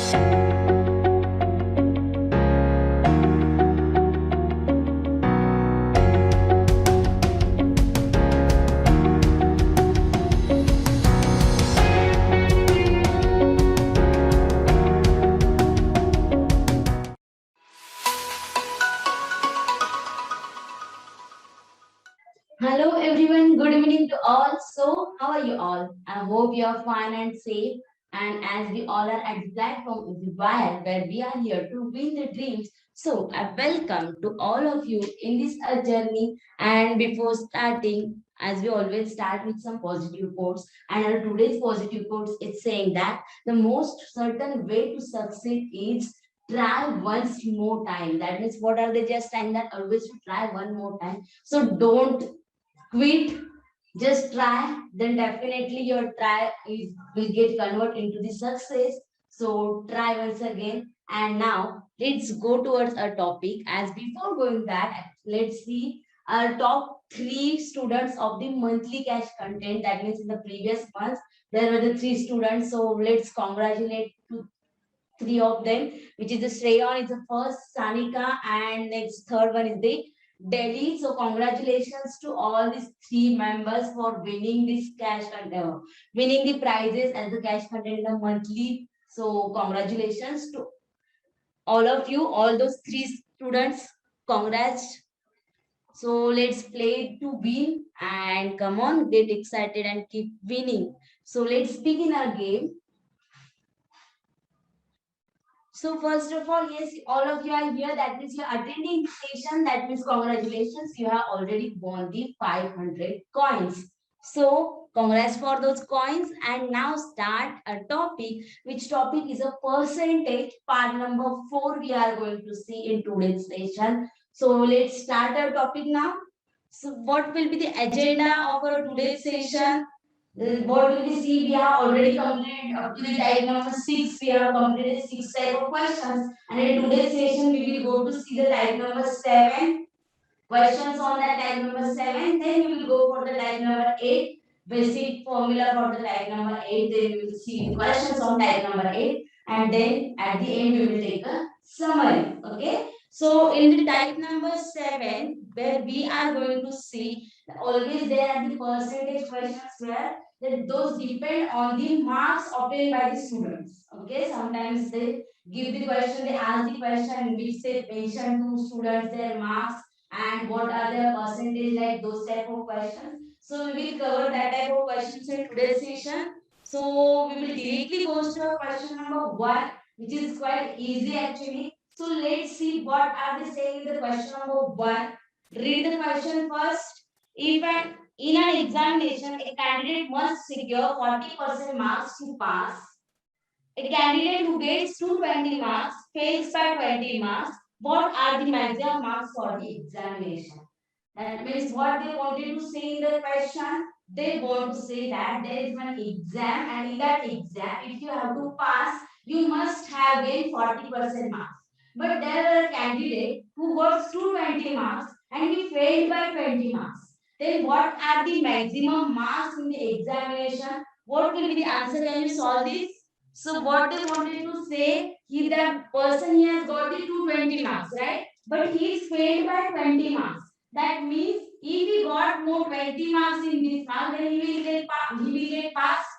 Hello everyone, good evening to all. So, how are you all? I hope you are fine and safe. And as we all are at the platform of the wire where we are here to win the dreams. So, I welcome to all of you in this journey. And before starting, as we always start with some positive quotes, and our today's positive quotes is saying that the most certain way to succeed is try once more time. That means what are they just saying that always to try one more time. So don't quit, just try, then definitely your try is will get converted into the success. So try once again. And now let's go towards our topic. As before going that, let's see our top three students of the monthly cash content. That means in the previous months there were the three students. So let's congratulate to three of them, which is the Shreyan is the first, Sanika, and next third one is the Delhi. So congratulations to all these three members for winning this cash and winning the prizes as the cash content in the monthly. So congratulations to all of you, all those three students. Congrats. So let's play to win and come on, get excited and keep winning. So let's begin our game. So first of all, yes, all of you are here. That means you are attending the session. That means congratulations, you have already won the 500 coins. So congrats for those coins. And now start a topic. Which topic is a percentage? Part number 4 we are going to see in today's session. So let's start our topic now. So what will be the agenda of our today's session? What will we see? We have already completed up to the type number 6. We have completed 6 type of questions. And in today's session, we will go to see the type number 7. Questions on that type number 7. Then we will go for the type number 8. Basic formula for the type number 8. Then we will see the questions on type number 8. And then at the end, we will take a summary. Okay. So in the type number 7, where we are going to see always there are the percentage questions where that those depend on the marks obtained by the students. Okay, sometimes they give the question, they ask the question in which they mention to students their marks and what are their percentage, like those type of questions. So we will cover that type of questions in today's session. So we will directly go to question number 1, which is quite easy actually. So let's see what are they saying in the question number 1. Read the question first. If an in an examination, a candidate must secure 40% marks to pass. A candidate who gets 220 marks fails by 20 marks. What are the maximum marks for the examination? That means what they wanted to say in the question, they want to say that there is one exam, and in that exam, if you have to pass, you must have gained 40% marks. But there are a candidate who got 220 marks and he failed by 20 marks. Then what are the maximum marks in the examination? What will be the answer? Can you solve this? So what they wanted to say, he that person he has got the 220 marks, right? But he is failed by 20 marks. That means if he got more 20 marks in this mark, then he will get passed.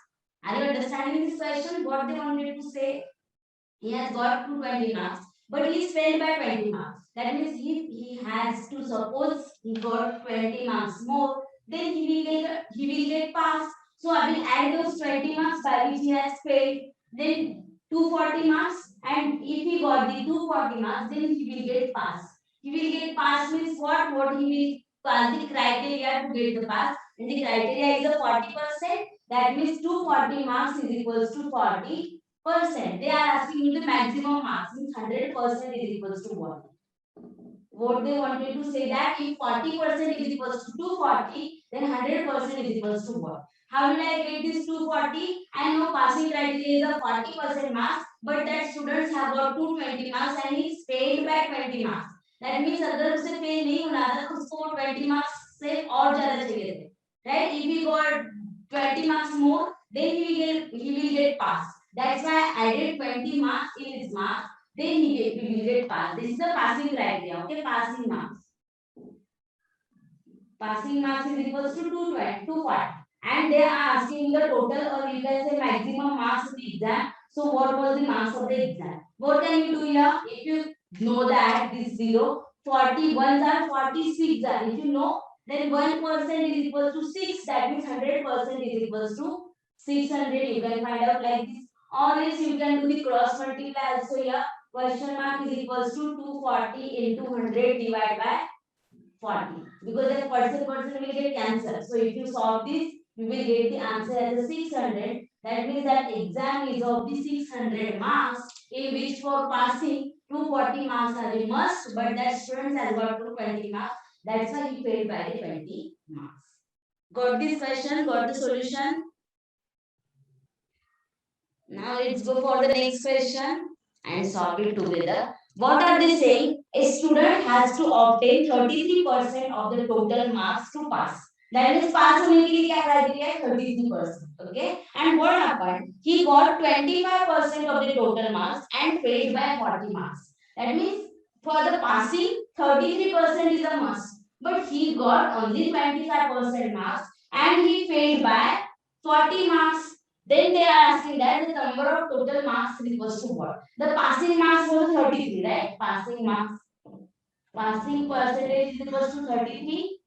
Are you understanding this question? What they wanted to say? He has got 220 marks, but he is failed by 20 marks. That means if he has to suppose he got 20 marks more, then he will get passed. So I will add those 20 marks by which he has failed. Then 240 marks, and if he got the 240 marks, then he will get passed. He will get passed means what? What he will pass the criteria to get the pass. And the criteria is a 40%. That means 240 marks is equals to 40%. They are asking you the maximum marks, means 100% is equals to what? What they wanted to say that if 40% is equals to 240, then 100% is equals to what? How will I get this 240? I know passing criteria is a 40% marks, but that students have got 220 marks and he is failed by 20 marks. That means अगर उसे fail नहीं होना था तो उसको 20 marks से और ज़्यादा चाहिए थे, right? If he got 20 marks more, then he will get passed. That's why I added 20 marks in his marks. Then he will get pass. This is the passing criteria. Okay, passing marks. Passing marks is equals to 240. And they are asking the total or you can say maximum marks of the exam. So what was the marks of the exam? What can you do here? If you know that this 0, 41 are 46 are. If you know, then 1% is equal to 6. That means 100% is equals to 600. You can find out like this. Or else you can do the cross multiply also here. Question mark is equals to 240 into 100 divided by 40 because that person will get cancelled. So if you solve this, you will get the answer as a 600. That means that exam is of the 600 marks in which for passing 240 marks are a must, but that students has got 220 marks. That's why he failed by the 20 marks. Got this question? Got the solution? Now let's go for the next question and solve it together. What are they saying? A student has to obtain 33% of the total marks to pass. That means pass होने के लिए क्या criteria है? 33%. Okay. And what happened? He got 25% of the total marks and failed by 40 marks. That means for the passing, 33% is a must. But he got only 25% marks and he failed by 40 marks. Then they are asking that the number of total marks is equals to what? The passing marks was 33, right? Passing marks. Passing percentage is equals to 33.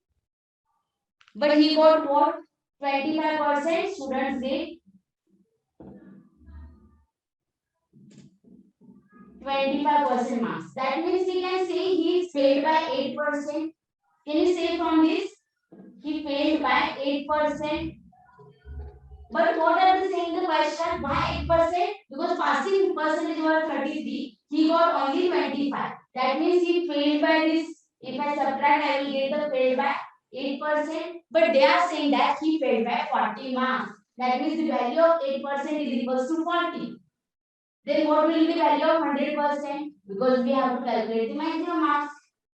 But he got what? 25%. Students get 25% marks. That means we can say he failed by 8%. Can you say from this? He failed by 8%. But what are they saying the question? Why 8%? Because passing percentage was 33. He got only 25. That means he failed by this. If I subtract, I will get the failed by 8%. But they are saying that he failed by 40 marks. That means the value of 8% is equals to 40. Then what will be the value of 100%? Because we have to calculate the maximum marks.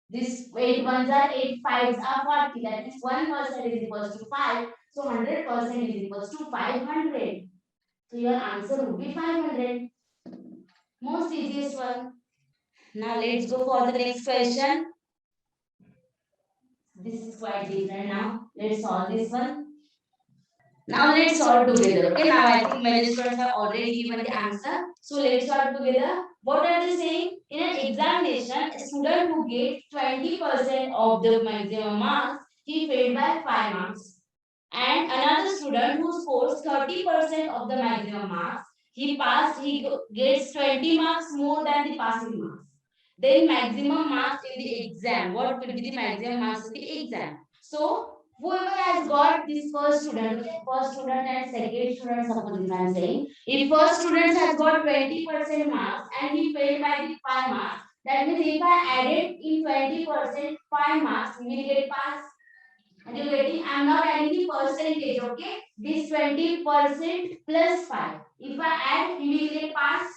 This 8 ones are 8, 5s are 40. That means 1% is equals to 5. So 100% is equals to 500. So your answer would be 500. Most easiest one. Now let's go for the next question. This is quite different now. Let's solve this one. Now let's solve together. Okay, now I think many students have already given the answer. So let's solve together. What are they saying? In an examination, a student who gets 20% of the maximum marks, he failed by 5 marks. And another student who scores 30% of the maximum marks, he passed, he gets 20 marks more than the passing marks. Then maximum marks in the exam. What will be the maximum marks in the exam? So whoever has got this first student, okay, first student and second student, suppose I am saying, if first student has got 20% marks and he failed by the 5 marks, that means if I added in 20% 5 marks, we will get pass. And you getting? I am not adding the percentage, okay? This 20% plus 5. If I add, we will get pass.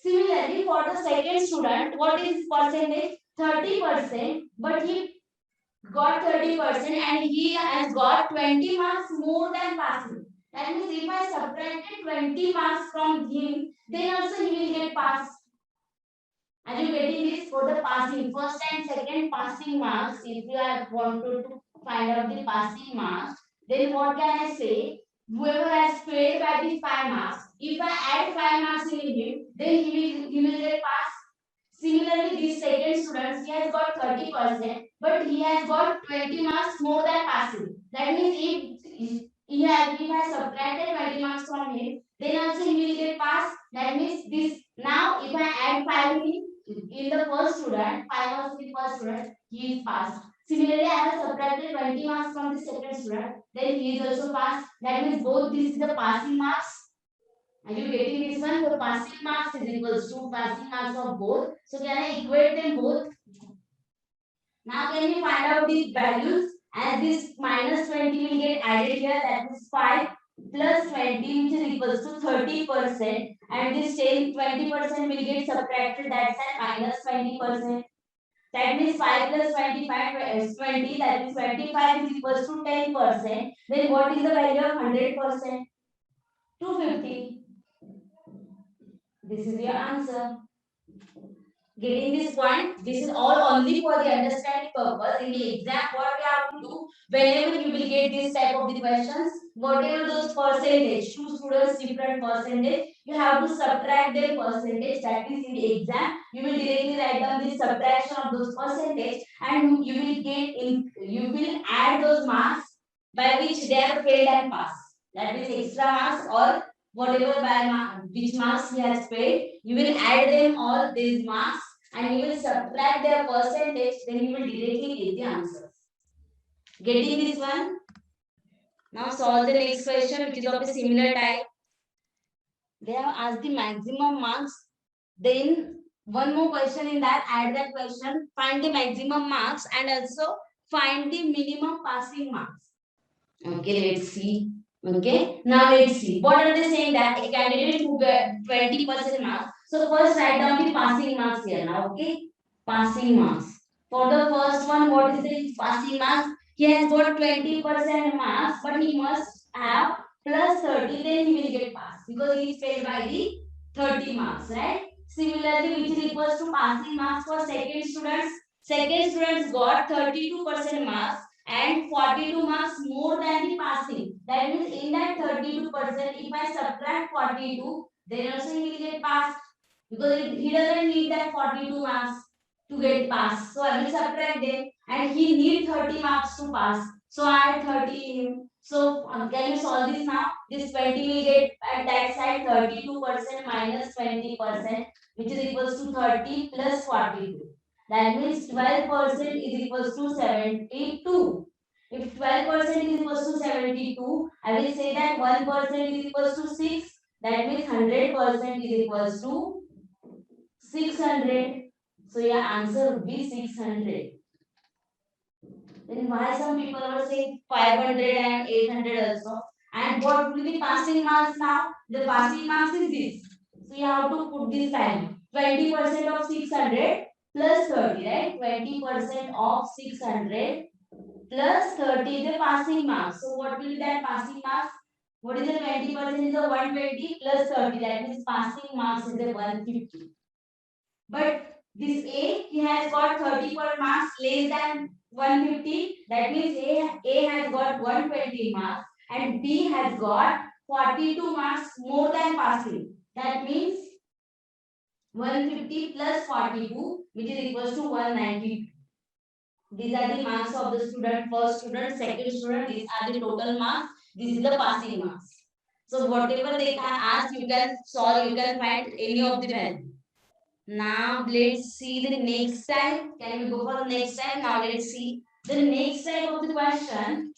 Similarly, for the second student, what is percentage? 30%, but he got 30% and he has got 20 marks more than passing. That means if I subtracted 20 marks from him, then also he will get pass. Are you getting this? For the passing, first and second passing marks, if you are wanted to find out the passing marks, then what can I say? Whoever has failed by the 5 marks, if I add 5 marks in him, then he will get pass. Similarly, this second student, he has got 30%, but he has got 20 marks more than passing. That means if I subtracted 20 marks from him, then also he will get pass. That means this now if I add 5 in the first student, 5 marks in the first student, he is passed. Similarly, I have subtracted 20 marks from the second student, then he is also passed. That means both this is the passing marks. Are you getting this one? The passing marks is equals to passing marks of both. So can I equate them both? Now can we find out these values? As this minus 20 will get added here, that is 5 plus 20 which is equals to 30%, and this 20% will get subtracted, that's at minus 20%. That means 5 plus 25 is 20, that means 25 is equals to 10%. Then what is the value of 100%? 250. This is your answer. Getting this point, this is all only for the understanding purpose. In the exam, what we have to do, whenever you will get this type of the questions, whatever those percentage, two students different percentage, you have to subtract their percentage. That is in the exam, you will directly write down the subtraction of those percentage, and you will get in, you will add those marks by which they are failed and passed. That means extra marks or whatever by which marks he has paid, you will add them all these marks and you will subtract their percentage, then you will directly get the answers. Getting this one? Now solve the next question which is of a similar type. They have asked the maximum marks. Then one more question in that, add that question, find the maximum marks and also find the minimum passing marks. Okay, let's see. Okay, now let's see. What are they saying that a candidate who get 20% marks. So first write down the passing marks here now. Okay, passing marks. For the first one, what is the passing marks? He has got 20% marks, but he must have plus 30, then he will get passed because he is failed by the 30 marks, right? Similarly, which is equals to passing marks for second students. Second students got 32% marks and 42 marks more than the passing. That means in that 32%, if I subtract 42, then also he will get passed because he doesn't need that 42 marks to get passed. So I will subtract them and he needs 30 marks to pass. So I add 30 in him. So can you solve this now? This 20 will get at that side 32% minus 20%, which is equals to 30 plus 42. That means 12% is equals to 72. If 12% is equals to 72, I will say that 1% is equals to 6. That means 100% is equals to 600. So your answer would be 600. Then why some people are saying 500 and 800 also? And what will be passing marks now? The passing marks is this. So you have to put this value. 20% of 600 plus 30, right? 20% of 600 plus 30 the passing marks. So what will be that passing marks? What is the 20% is the 120 plus 30. That means passing marks is the 150. But this A, he has got 30 marks less than 150. That means A has got 120 marks and B has got 42 marks more than passing. That means 150 plus 42, which is equals to 192. These are the marks of the student, first student, second student. These are the total marks. This is the passing marks. So whatever they can ask, you can solve, you can find any of the value. Now let's see the next type. Can we go for the next type? Now let's see the next type of the question.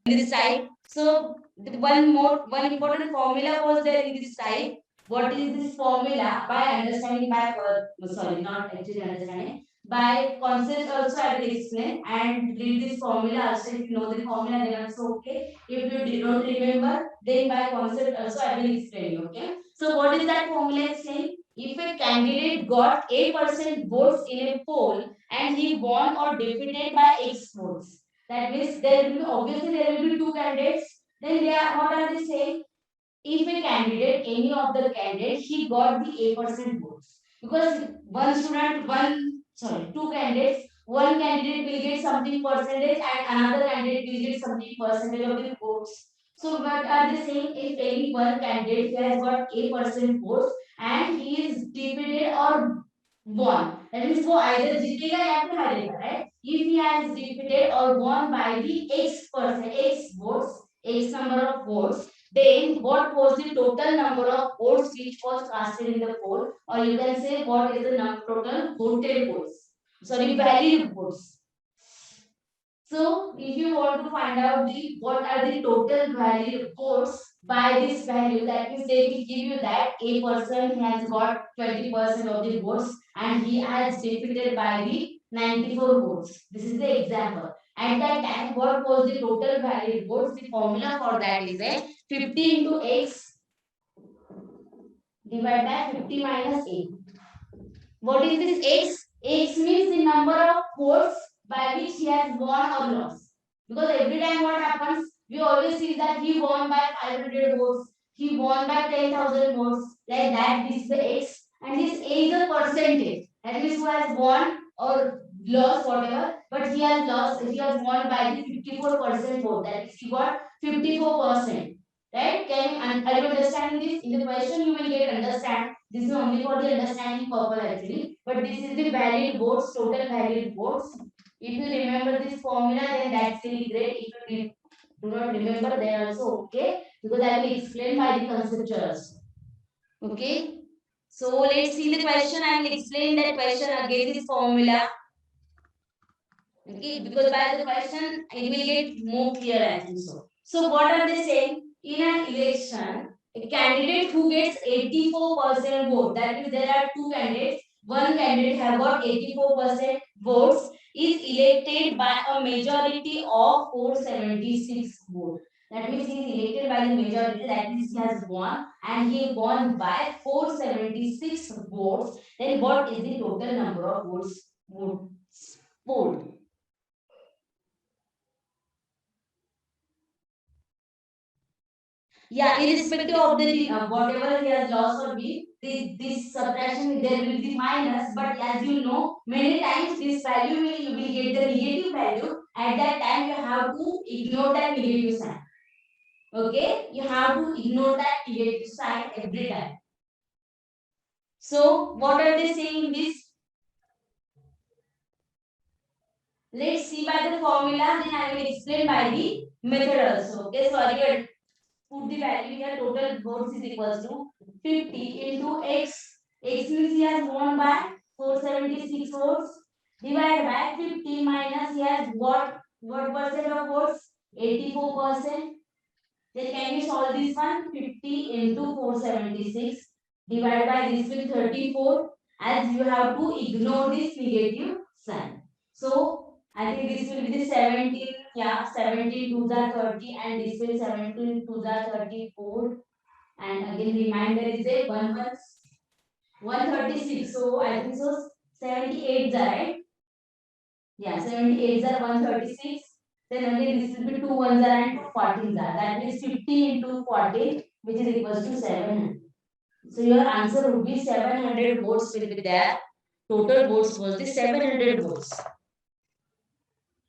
This type. So one important formula was there in this type. What is this formula? By understanding by sorry, not actually understanding. By concept also I will explain and read this formula also. If you know the formula, then also okay. If you don't remember, then by concept also I will explain you. Okay. So what is that formula saying? If a candidate got A% votes in a poll and he won or defeated by X votes, that means there will be obviously there will be two candidates. Then they are what are they saying? If a candidate, any of the candidates, he got the A% votes because one student, two candidates, one candidate will get something percentage and another candidate will get something percentage of the votes. So what are they saying? If any one candidate has got A% votes and he is defeated or won, that means वो either जीतेगा या फिर हारेगा, right? If he has defeated or won by the X votes, X number of votes, then what was the total number of votes which was casted in the poll, or you can say what is the total voted votes, sorry, valid votes. So if you want to find out the what are the total valid votes by this value, that means they will give you that a person has got 20% of the votes and he has defeated by the 94 votes. This is the example. At that time, what was the total valid votes? The formula for that is a 50 into x divided by 50 minus a. What is this x? X means the number of votes by which he has won or lost. Because every time what happens, we always see that he won by 500 votes, he won by 10,000 votes. like that. This is the X, and this A is a percentage. That means who has won or lost whatever, but he has lost. He has won by the 54% vote. That is, he got 54%. Right? Are you understanding this? In the question, you will get understand. This is only for the understanding purpose actually. But this is the valid votes, total valid votes. If you remember this formula, then that's really great. If you do not remember, then also okay. Because I will explain by the conceptuals. Okay. So let's see the question. I will explain that question again. This formula. Okay, because by the question it will get more clear, I think so. So what are they saying? In an election, a candidate who gets 84% vote, that means there are two candidates, one candidate have got 84% votes, is elected by a majority of 476 votes. That means he is elected by the majority, that means he has won, and he won by 476 votes. Then what is the total number of votes? Vote. Yeah, irrespective of the whatever he has lost or win, this subtraction there will be minus. But as you know, many times this value you will get the negative value. At that time, you have to ignore that negative sign. Okay, you have to ignore that negative sign every time. So, what are they saying this? Let's see by the formula. Then I will explain by the method also. Okay, sorry. Put the value here. Total votes is equals to 50 into x. X means he has won by 476 votes. Divided by 50 minus he has what percent of votes? 84%. Then can you solve this one? 50 into 476 divided by this will 34, as you have to ignore this negative sign. So I think this will be the 17. Yeah, 17 to the 30, and this will 17 to the 34. And again reminder is a 136. So I think so 78 is right. Yeah, 78 is 136. Then again this will be 2 ones are and 2 14s are. That means 50 into 14, which is equals to 700. So your answer would be 700 votes will be there. Total votes was the 700 votes.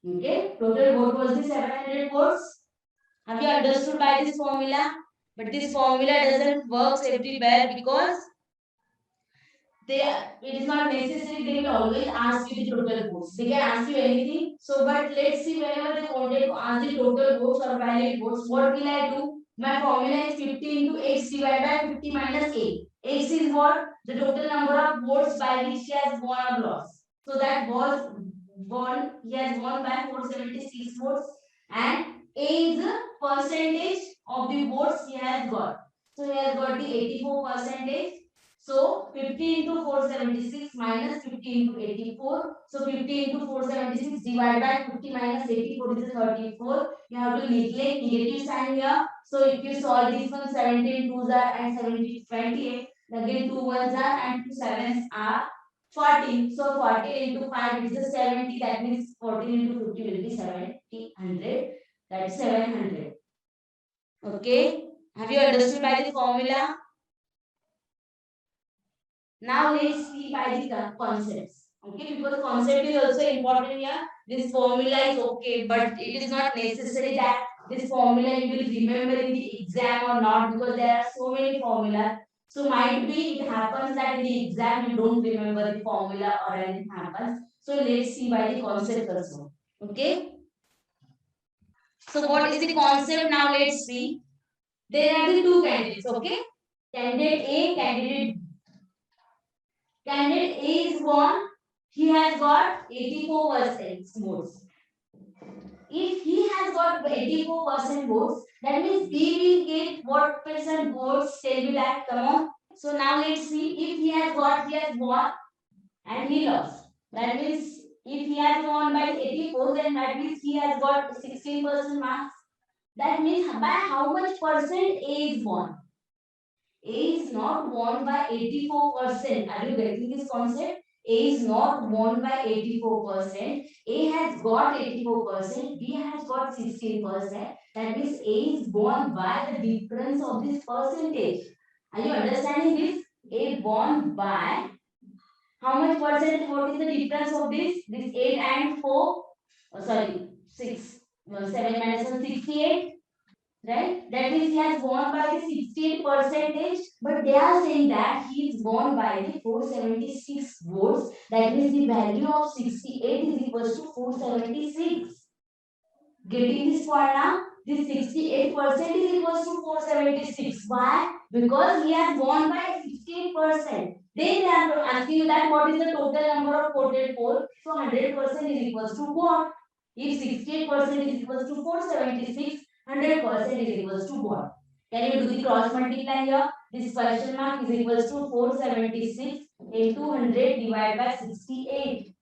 Okay, total vote was the 700 votes. Have you understood by this formula? But this formula doesn't work everywhere because it is not necessary they will always ask you the total votes. They can ask you anything. So, but let's see, whenever they wanted to ask the total votes or valid votes, what will I do? My formula is 50 into x divided by 50 minus a. X is what? The total number of votes by which he has won or lost. So that was won, he has won by 476 votes, and a is the percentage of the votes he has got. So he has got the 84 percentage. So 50 into 476 minus 50 into 84. So 50 into 476 divided by 50 minus 84 is 34. You have to neglect negative sign here. So if you solve this one, 17 twos are and 17 28. Again 2 ones are and 2 sevens are 14. So 14 into 5 is 70. That means 14 into 50 will be 700. That's 700. Okay. Have you understood by the formula? Now let's see by the concepts. Okay, because concept is also important here. This formula is okay, but it is not necessary that this formula you will remember in the exam or not, because there are so many formulas. So might be it happens that in the exam you don't remember the formula or anything happens. So let's see by the concept also. Okay. So what is the concept now? Let's see. There are the two candidates. Okay. Candidate A, candidate Candidate A is won. He has got 84% votes. If he has got 84% votes, that means B will get what percent votes? Tell me that. Come on. So now let's see. If he has won and he lost. That means if he has won by 84, then that means he has got 16% marks. That means by how much percent A is won? A is not won by 84%. Are you getting this concept? A is not won by 84%. A has got 84%. B has got 16%. That means A is won by the difference of this percentage. Are you understanding this? A won by how much percent? What is the difference of this? This 8 and 4. Oh, sorry, 6. 7 minus 1, 68. Right? That means he has won by the 68 percentage. But they are saying that he is won by the 476 votes. That means the value of 68 is equals to 476. Getting this point now? This 68% is equals to 476. Why? Because he has won by 68%. Then they are asking you that what is the total number of voted for? So 100% is equals to what? If 68% is equals to 476, 100% is equals to what? Can you do the cross multiply here? This question mark is equals to 476 into 100 divided by 68.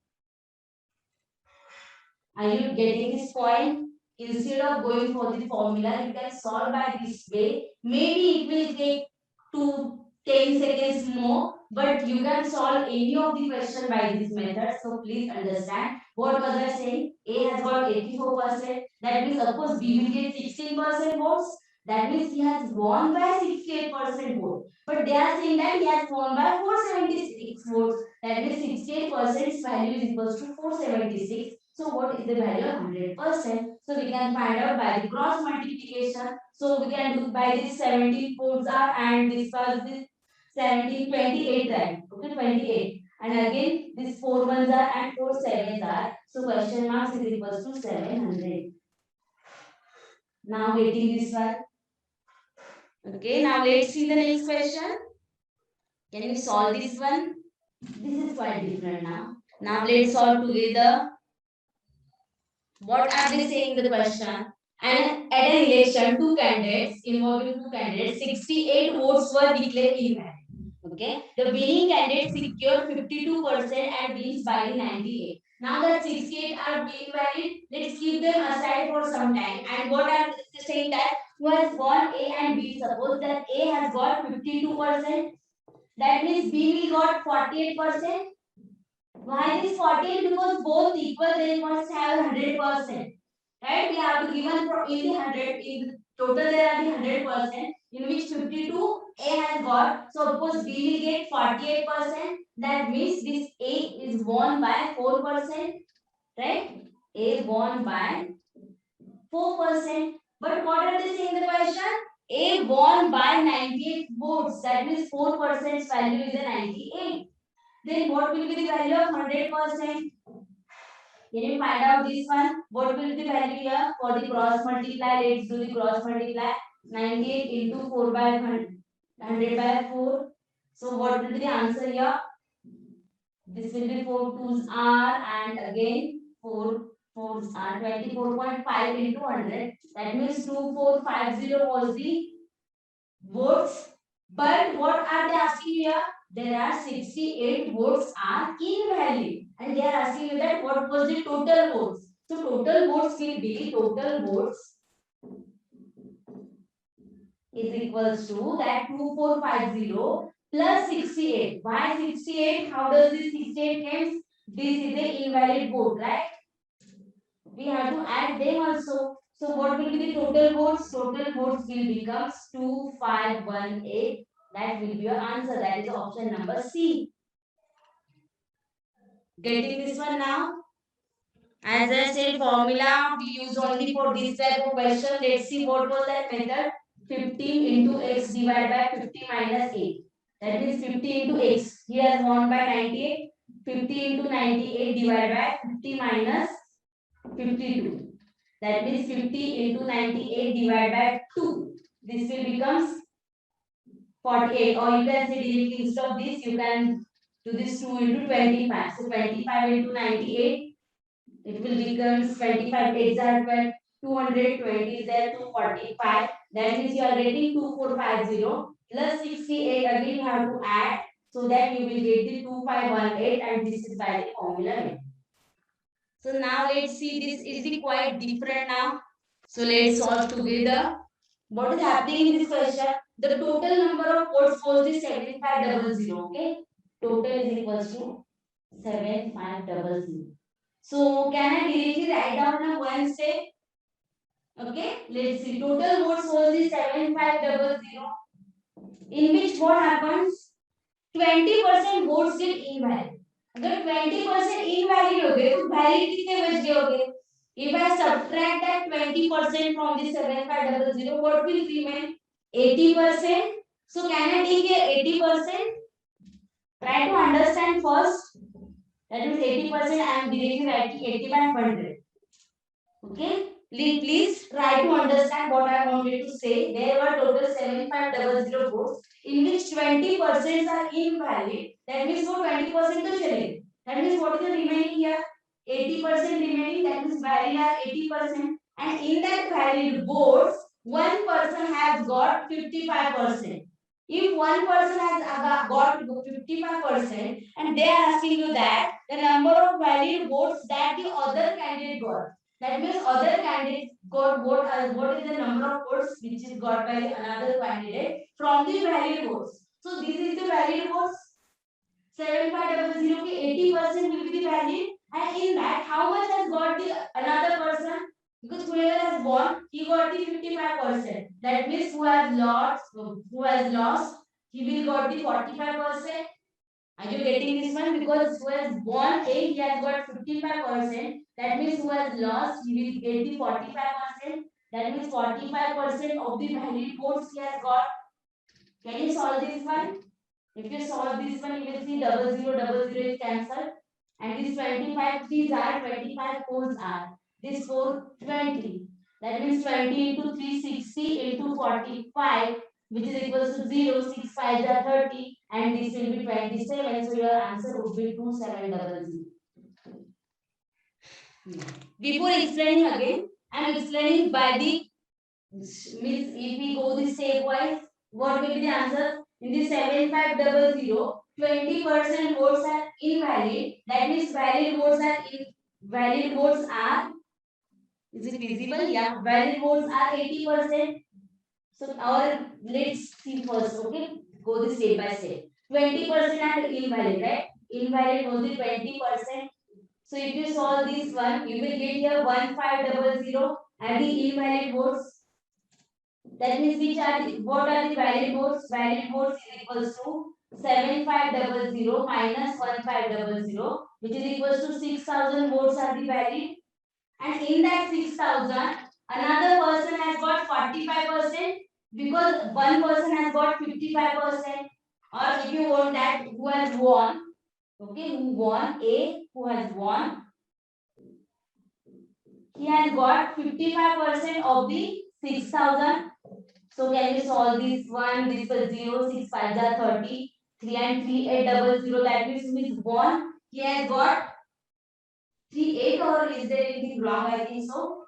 Are you getting this point? Instead of going for the formula, you can solve by this way. Maybe it will take 10 seconds more, but you can solve any of the question by this method. So please understand what was I saying? A has got 84%. That means suppose B will get 16% votes. That means he has won by 68% vote. But they are saying that he has won by 476 votes. That means 68% value is equals to 476. So what is the value of 100%? So we can find out by the cross multiplication. So we can do by this 17 fours are and this was this 17 28, right? Okay, 28. And again this 4 ones are and 4 sevens are. So question marks is equals to 700. Now getting this one. Okay, now let's see the next question. Can you solve this one? This is quite different now. Now let's solve together. What are they saying the question? And at an election, two candidates involving two candidates, 68 votes were declared invalid. Okay, the winning candidate secured 52% and wins by the 98. Now that 68 are being valid, let's keep them aside for some time. And what are they saying that who has got A and B? Suppose that A has got 52%. That means B will got 48%. Why this 48? Because both equal, they must have 100%. Right? We have to given from in the 100, in the total there are the 100%, in which 52 A has got. So suppose B will get 48%. That means this A is won by 4%. Right? A won by 4%. But what are they saying in the question? A won by 98 votes. That means 4% value is a 98. Then what will be the value of 100%? Can you find out this one? What will be the value here? For the cross multiply, let's do the cross multiply. 98 into 4 by 100 by 4. So what will be the answer here? This will be 4 twos are and again 4 fours are 24.5 into 100. That means 2450 was the votes. But what are they asking here? There are 68 votes are invalid. And they are asking you that what was the total votes. So total votes will be total votes is equals to that 2450 plus 68. Why 68? How does this 68 comes? This is the invalid vote, right? We have to add them also. So what will be the total votes? Total votes will become 2518. That will be your answer. That is option number C. Getting this one now? As I said, formula we use only for this type of question. Let's see what was that method. 15 into x divided by 50 minus 8. That means 50 into x. He has won by 98. 50 into 98 divided by 50 minus 52. That means 50 into 98 divided by 2. This will becomes 48. Or you can say directly instead of this, you can do this 2 into 25. So 25 into 98, it will become 25 exact 220 is there 245. That means you are getting 2450 plus 68. Again you have to add so that you will get the 2518 and this is by the formula. So now let's see, this is the quite different now. So let's solve together. What is happening in this question? The total number of votes was the 7500. Okay. Total is equals to 7500. So can I directly write down in one step? Okay. Let's see. Total votes was the 7500. in which what happens, 20% votes get invalid. अगर 20% invalid हो गए तो valid कितने बच गए होंगे? If I subtract that 20% from the 7500, what will remain? 80%. So can I take here 80%? Try to understand first. That means 80%. I am directly writing 8500. Okay. Please try to understand what I wanted to say. There were total 7500 votes, in which 20% are invalid. That means वो 20% तो चले. That means what is the remaining here? 80% remaining. That means valid are 80%. And in that valid votes, one person has got 55%. If one person has got 55%, and they are asking you that the number of valid votes that the other candidate got. That means other candidates got what is the number of votes which is got by another candidate from the valid votes. So this is the valid votes. 7500 के 80% will be the valid, and in that how much has got the another person? Because whoever has won, he got the 55%. That means who has lost, he will got the 45%. Are you getting this one? Because who has won A, he has got 55%. That means who has lost, he will get the 45%. That means 45% of the valid votes he has got. Can you solve this one? If you solve this one, you will see double zero is cancelled. And this 25 threes are, 25 fours are. This 420. That means 20 into 360 into 45, which is equals to 0, 6 5 are 30, and this will be 27. So your answer would be 2700. Before explaining again, I am explaining by the means if we go the stepwise, what will be the answer? In the 7500, 20% votes are invalid. That means valid votes are, is it visible? Yeah, valid votes are 80%. So our let's see first, okay? Go the step by step. 20% are invalid, right? Invalid was the 20%. So if you solve this one, you will get here 1500 and the invalid votes. That means what are the valid votes? Valid votes is equals to 7500 minus 1500, which is equals to 6000 votes are the valid. And in that 6000, another person has got 45% because one person has got 55%. Or if you want that who has won, okay, who won, A, who has won, he has got 55% of the 6000. So can we solve this one? This was 0, 6 5 are 30, 3 and 3 800. That means 1. He has got 3 8, or is there anything wrong? I think so.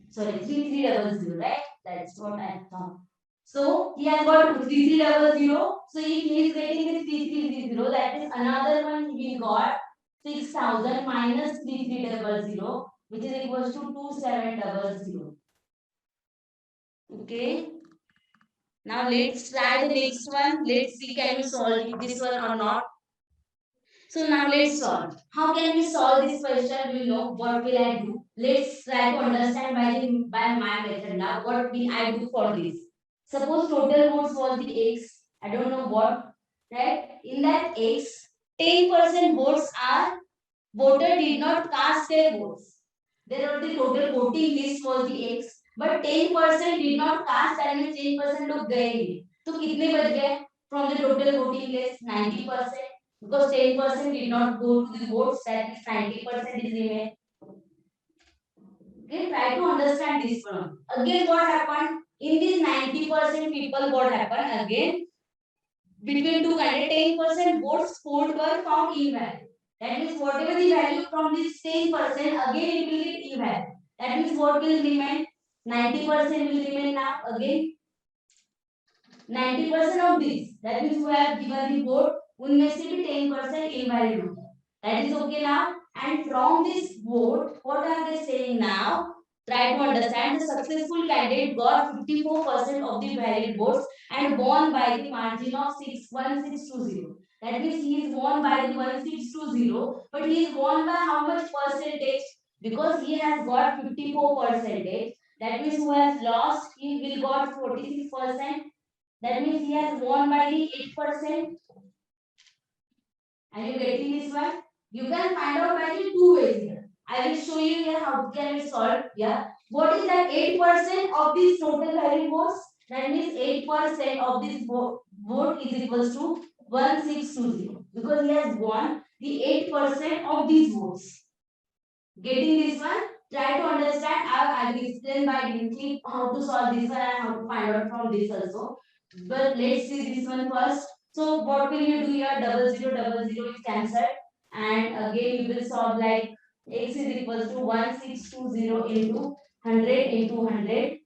Sorry, 3300, right? That's what I thought. So he has got 3300. So if he is getting this 3300, that is another one we got 6000 minus 3300, which is equals to 2700. Okay. Now let's try the next one. Let's see can we solve this one or not. So now let's solve. How can we solve this question? We know what will I do. Let's try to understand by my method now. What will I do for this? Suppose total votes was the X. I don't know what. Right? In that X, 10% votes are voter did not cast their votes. There are the total voting list was the X. But 10% did not cast, that means 10% लोग गए नहीं. तो कितने बच गए? From the total voting list, 90%. Because 10% did not go to the votes, that means 90% is remain. Okay, try to understand this one. Again, what happened? In these 90% people, what happened? Again, between two candidates, 10% votes polled were found invalid. That means whatever the value from this 10%, again it will get invalid. That means what will remain? 90% will remain now. Again, 90% of this. That means who have given the vote, उनमें से भी 10% invalid होगा. That is okay now. And from this vote, what are they saying now? Try to understand. The successful candidate got 54% of the valid votes and won by the margin of 1620. That means he is won by the 1620, but he is won by how much percentage? Because he has got 54%. That means who has lost, he will got 46%. That means he has won by the 8%. Are you getting this one? You can find out by the two ways here. I will show you here how can we solve here. What is that 8% of this total valid votes? That means 8% of this vote is equals to 1620 because he has won the 8% of these votes. Getting this one? Try to understand. I will explain by briefly how to solve this one and how to find out from this also. But let's see this one first. So what will you do here? Double zero, double zero is cancelled. And again you will solve like x is equals to 1620 into 100 into 100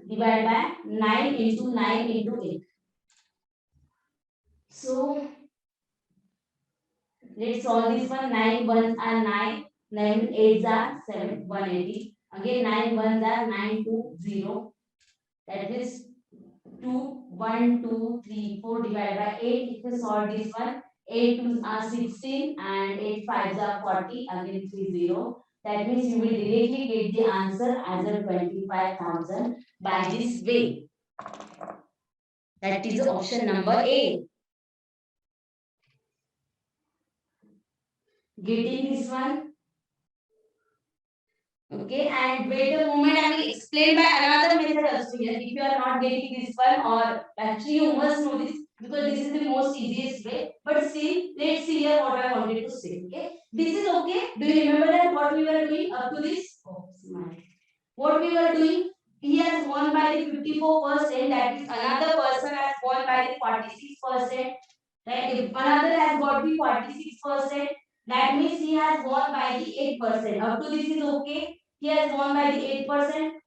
divided by 9 into 9 into 8. So let's solve this one. 9 ones are 9. 9 eights are 7, 180. Again 9 ones are 920. That is 2, 1, 2, 3, 4 divided by 8. If you solve this one, 8 twos are 16 and 8 fives are 40. Again 30. That means you will directly get the answer as a 25,000 by this way. That is option number A. Getting this one? Okay, and wait a moment, I will explain by another method also here. If you are not getting this one, or actually you must know this because this is the most easiest way. But still, let's see here what I wanted to say. Okay, this is okay. Do you remember that what we were doing up to this? Oh, smart. What we were doing? He has won by the 54%. That is another person has won by the 46%. Right? If another has got the 46%, that means he has won by the 8%. Up to this is okay. He has won by the 8%.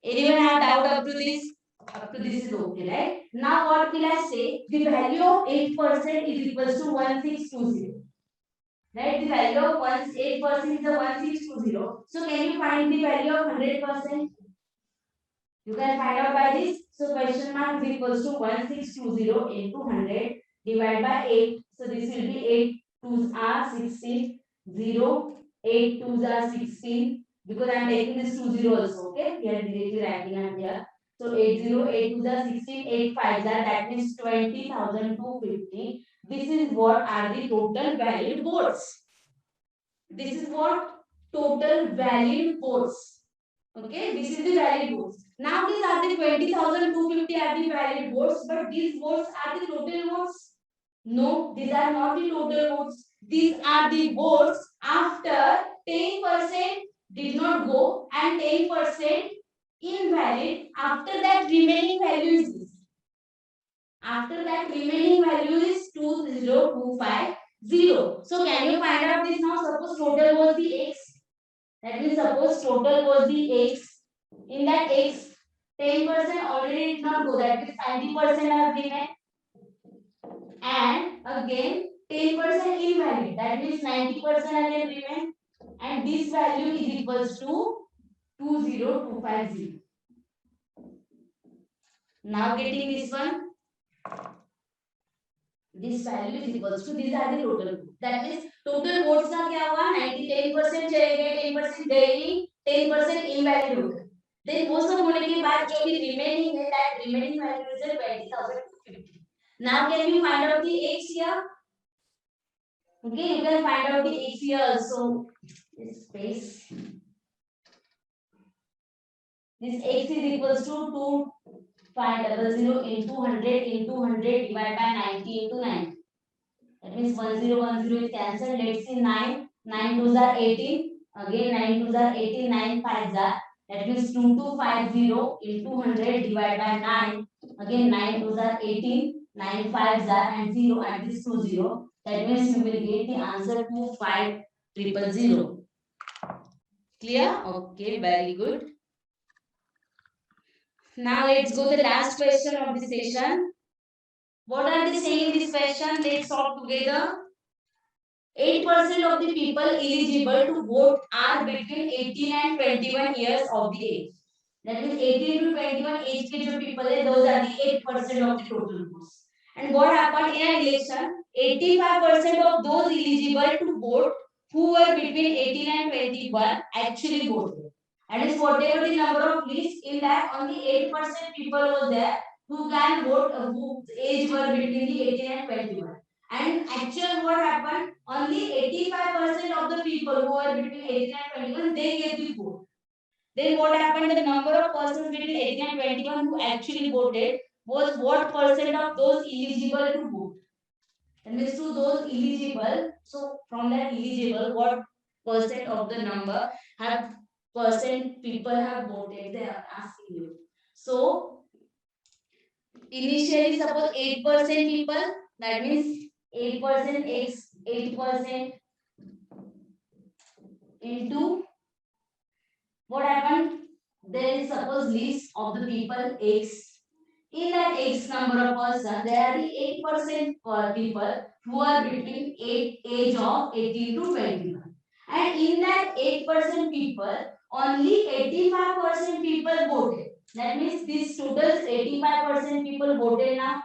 Anyone have doubt up to this? Up to this is okay, right? Now what will I say? The value of 8% is equals to 1620. Right? The value of 8% is the 1620. So can you find the value of 100%? You can find out by this. So question mark is equals to 1620 into 100 divided by 8. So this will be 8 twos are 16, 0, 8 twos are 16. Because I am taking this 20 also. Okay, we are directly writing out here. So 80, 8 twos are 16, 8 fives are, that means 20,250. This is what are the total valid votes. This is what total valid votes. Okay, this is the valid votes. Now these are the 20,250 are the valid votes, but these votes are the total votes. No, these are not the total votes. These are the votes after 10% did not go and 10% invalid. After that remaining value is this. After that remaining value is 20250. So can you find out this now? Suppose total was the x. That means suppose total was the x. In that x, 10% already did not go. That means 90% have remained. And again 10% invalid. That means 90% again remain. And this value is equals to 20250. Now getting this one. This value is equals to, these are the total. That means total votes का क्या हुआ? 10% चले गए, 10% गए, 10% invalid हो गए. Then वो सब होने के बाद जो भी remaining है, that remaining value is 20,250. Now can you find out the x here? Okay, you can find out the x here also. This space. This x is equals to 2500 into 100 into 100 divided by 90 into 90. That means 1010 is cancelled. Let's see 9. 9 twos are 18. Again 9 twos are 18. 9 fives are. That means 2250 into 100 divided by 9. Again 9 twos are 18. 9 fives are and 0 and this 20. That means you will get the answer 25000. Clear? Okay, very good. Now let's go to the last question of the session. What are they saying in this question? Let's solve together. 8% of the people eligible to vote are between 18 and 21 years of the age. That means 18 to 21 age के जो people है, those are the 8% of the total votes. And what happened in an election? 85% of those eligible to vote who were between 18 and 21 actually voted. And is whatever the number of list in that only 8% people were there who can vote, whose age were between the 18 and 21. And actual what happened? Only 85% of the people who were between 18 and 21 they gave the vote. Then what happened? The number of persons between 18 and 21 who actually voted was what percent of those eligible to vote. And means to those eligible. So from that eligible, what percent of the number have percent people have voted? They are asking you. So initially suppose 8% people, that means 8% x 8% into what happened? There is suppose list of the people x. In that x number of person, there are the 8% people who are between age of 18 to 21. And in that 8% people, only 85% people voted. That means this totals 85% people voted now.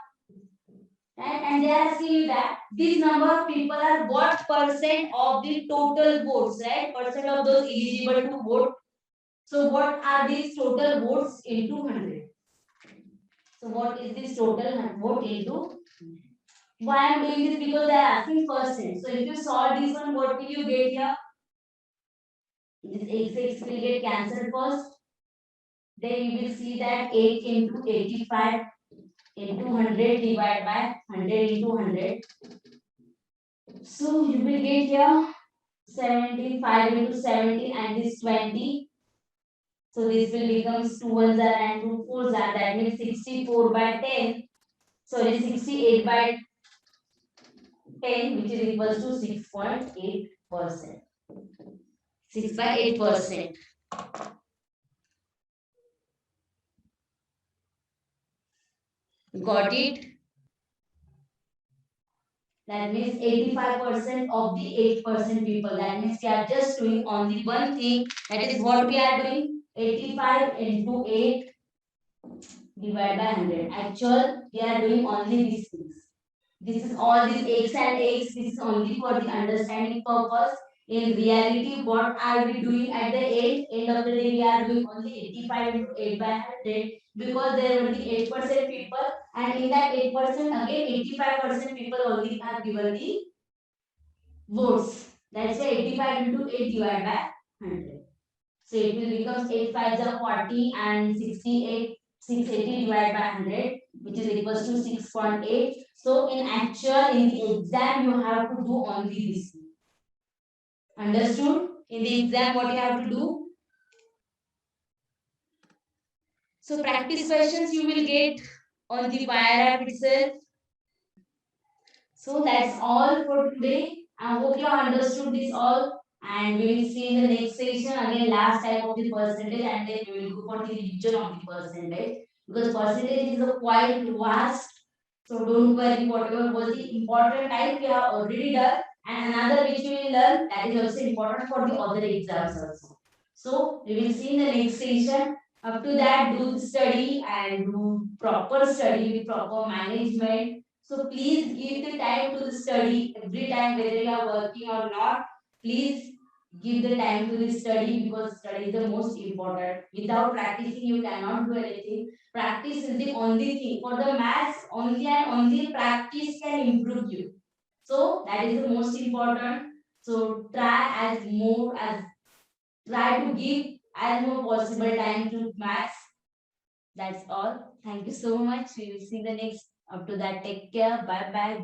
Right? And they are seeing that this number of people are what percent of the total votes, right? Percent of those eligible to vote. So what are these total votes into 100? So what is this total vote into? Why I am doing this? Because they are asking percent. So if you solve this one, what will you get here? This x will get cancelled first. Then you will see that 8 into 85 into 100 divided by 100 into 100. So you will get here 75 into 70 and this 20. So this will become 2 ones are and 2 fours are. That means 64 by 10. Sorry, 68 by 10, which is equals to 6.8%. 6 by 8%. Got it? That means 85% of the 8% people. That means we are just doing only one thing. That is what we are doing. 85 into 8 divided by 100. Actual, we are doing only these things. This is all these x and x. This is only for the understanding purpose. In reality, what are we doing at the end? End of the day, we are doing only 85 into 8 by 100 because there were the 8% people, and in that 8%, again 85% people only have given the votes. That's why 85 into 8 divided by 100. So it will become 8 5s are 40 and 68, 680 divided by 100, which is equals to 6.8. So in actual, in the exam, you have to do only this. Understood? In the exam, what you have to do? So practice questions you will get on the Wire app itself. So that's all for today. I hope you understood this all. And we will see in the next session again last type of the percentage, and then we will go for the revision of the percentage, because percentage is a quite vast. So don't worry, whatever was the important type we have already done, and another which we will learn that is also important for the other exams also. So we will see in the next session. Up to that, do the study and do proper study with proper management. So please give the time to the study every time, whether you are working or not. Please give the time to the study, because study is the most important. Without practicing, you cannot do anything. Practice is the only thing. For the maths, only and only practice can improve you. So that is the most important. So try to give as more possible time to maths. That's all. Thank you so much. We will see the next. Up to that, take care. Bye bye.